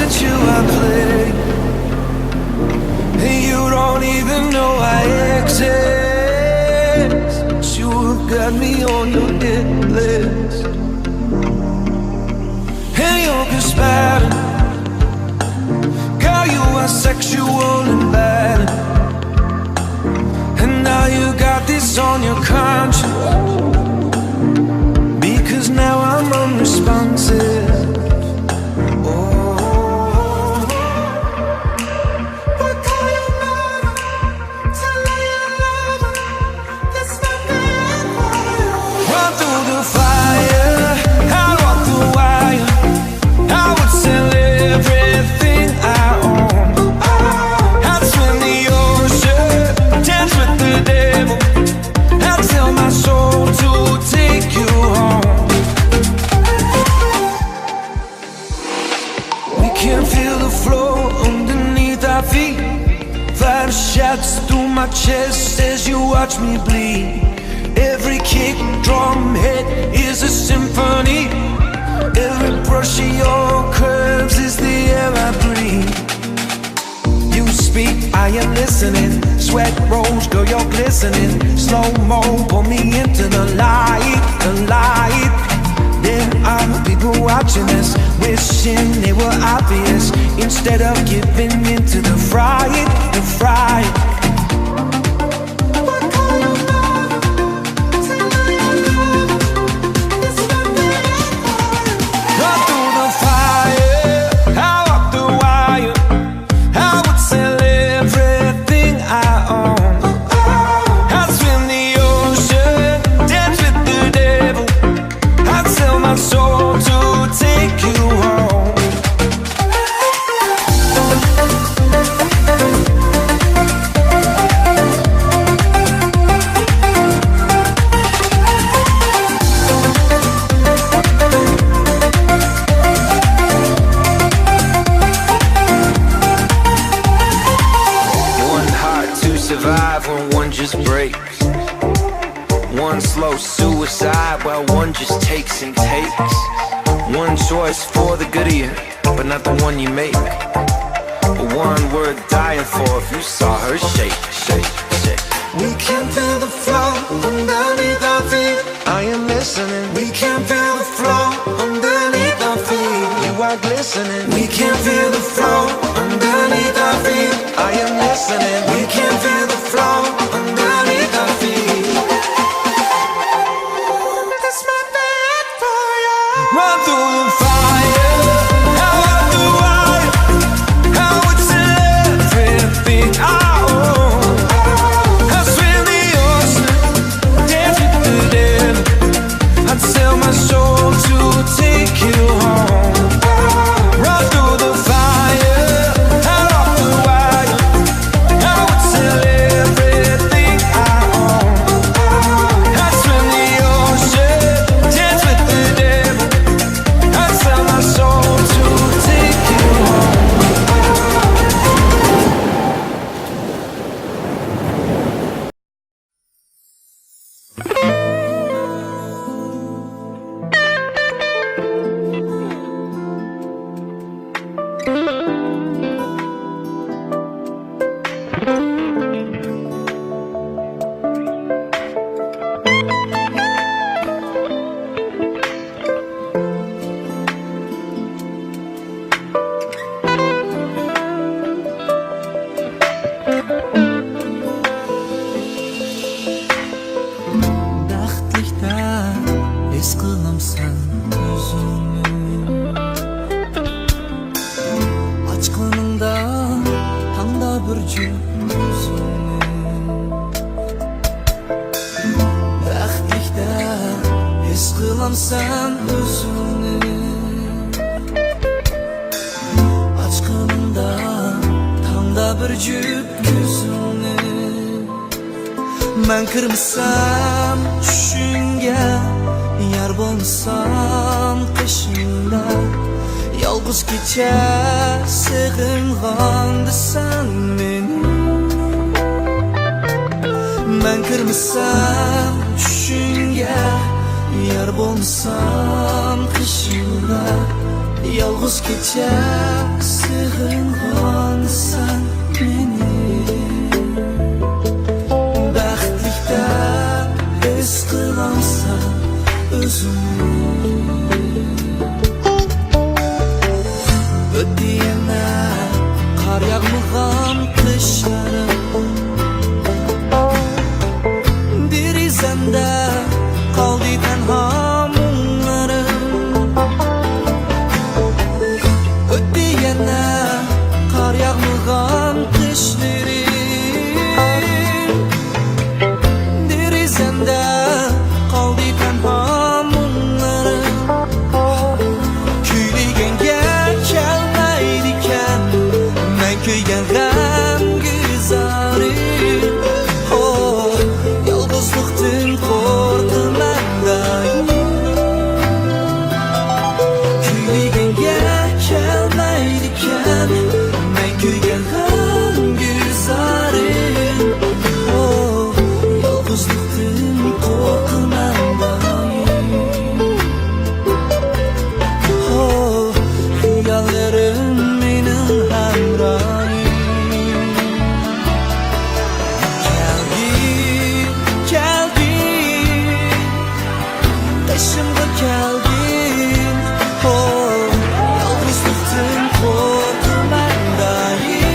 with you I play, and you don't even know I exist. You have got me on your hit list, and you're just bad. Girl, you are sexual and bad, and now you got this on your conscience, because now I'm unresponsive. Shots through my chest as you watch me bleed. Every kick, drum, hit is a symphony. Every brush of your curves is the air I breathe. You speak, I am listening. Sweat rolls, girl, you're glistening. Slow-mo, pull me into the light, the light. There are people watching us, wishing they were obvious, instead of giving in to the fright, the fright. Survive when one just breaks. One slow suicide while one just takes and takes. One choice for the good of you, but not the one you make. One worth dying for if you saw her shake, shake, shake. We can feel the flow underneath our feet. I am listening. We can feel the flow underneath our feet. You are glistening. We can feel the flow underneath our feet. I am listening. We can feel the flow underneath our feet. This might be it for you. Run through the fire, out the wire. I would sell everything I own. I swim the ocean, dance with the devil. I'd sell my soul to take you home. Run through the fire, out the wire. I would sell everything I own. I'd swim the ocean, dance with the devil. I'd sell my soul to take you home. Sen özünü açqanında tanda bir cüp gözünü men kırmızsam düşünge yar bolsam kışında yalğız kecha sığınğandı sen meni men kırmızsam düşünge yar bolsam kışında Yalğız kecha sığınğansan meni Baxtlikda his qilamsan özümni Ötdi yana qar yağmag'an qishlarim Derizamda qoldi tanho munlarim Ötdi yana qar yağmag'an qishlarim Derizamda qoldi tanho munlarim Kuyliganga kelmaydi ekan men kuygan g'amguzari Oh, yolg'izlikdan qo'rqaman doim Kuyliganga kelmaydi ekan men kuygan g'amguzari Oh, yolg'izlikdan qo'rqaman doim Oh, rüyalarım mening hamrohim Keldin, başımda keldin Oh, yalgızlıktan korkmaman doim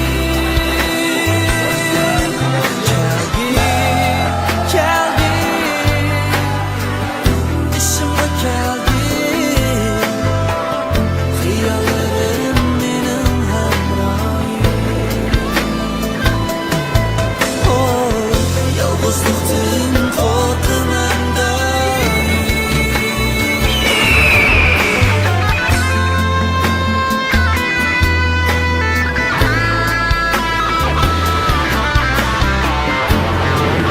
Keldin, başımda keldin Rüyalarım mening hamrohim Oh, yalgızlıktan korkmaman doim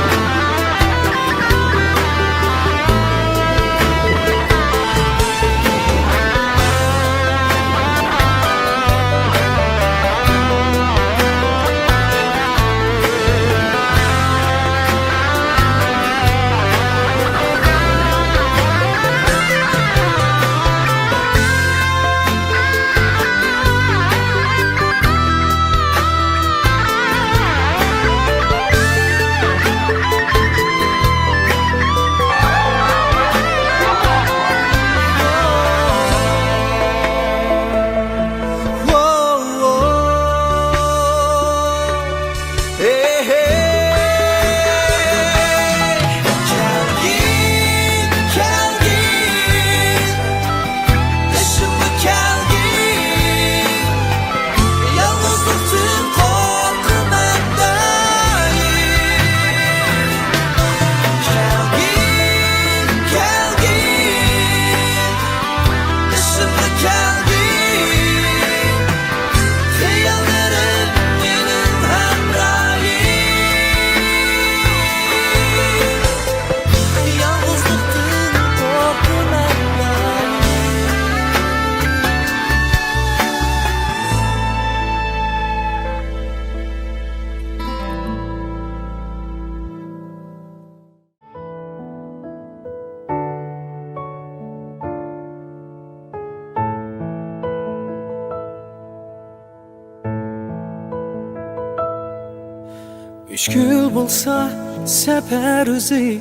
Müşkül bulsa sefer özü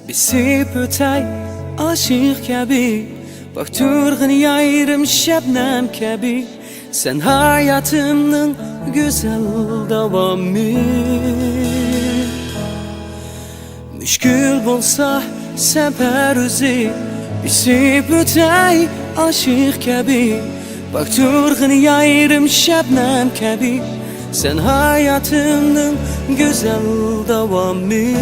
Bisip ötey aşık kabi Bak turğun yayrım şebnem kabi Sen hayatımın güzel devamı Müşkül bulsa sefer özü Bisip ötey aşık kabi Bak turğun yayrım şebnem kabi Sen hayatımın güzel devamı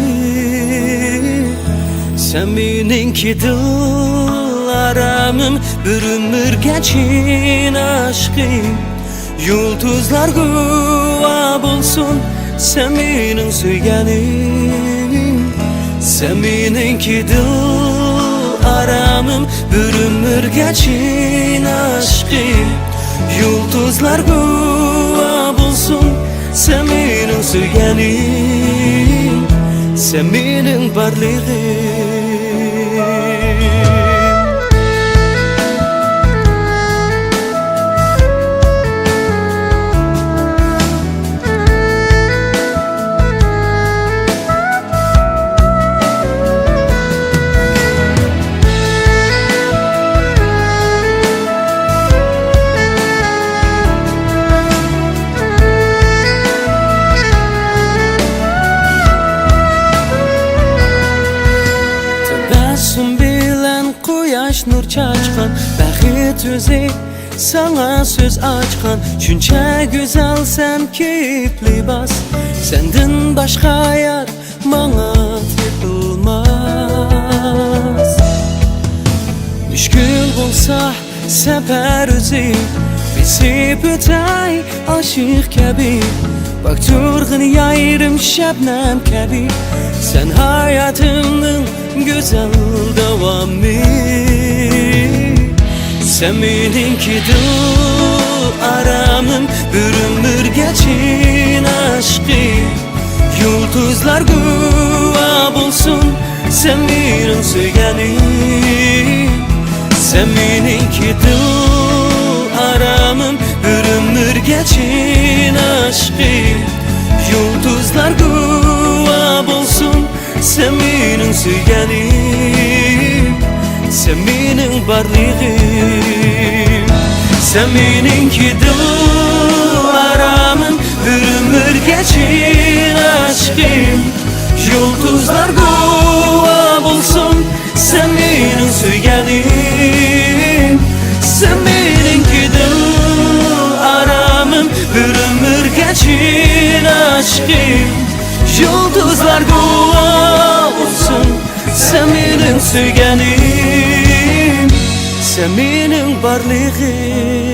Sen benimki dilaramım Bir ömür geçin aşkım Yıldızlar güva bulsun Sen benim söylenim Sen benimki dilaramım Bir ömür geçin aşkım Yıldızlar güva bulsun Sen benim söylenim Sen benim varlığım hayat özü sana söz açkan. Şuncha güzelsen keyif libas, senden başka yar bana tepilmez. Müşkül bulsa sefer özü bizi bütay aşık kabi. Bak turğun yayrım şebnem kabi, sen hayatımın güzel devamı. Sen meninkidir aramım, bir ömür geçin aşkı. Yıldızlar güva bulsun, sen benim sevgilim. Sen meninkidir aramım, bir ömür geçin aşkı. Yıldızlar güva bulsun, sen benim sevgilim. Sen benim varlığım. Sen meninkidir aramın, bir ömür geçin aşkım. Yıldızlar güva bulsun, sen benim sevgilim. Sen meninkidir aramın, bir ömür geçin aşkım. Yıldızlar güva bulsun, sen benim sevgilim. Sen benim varlığım.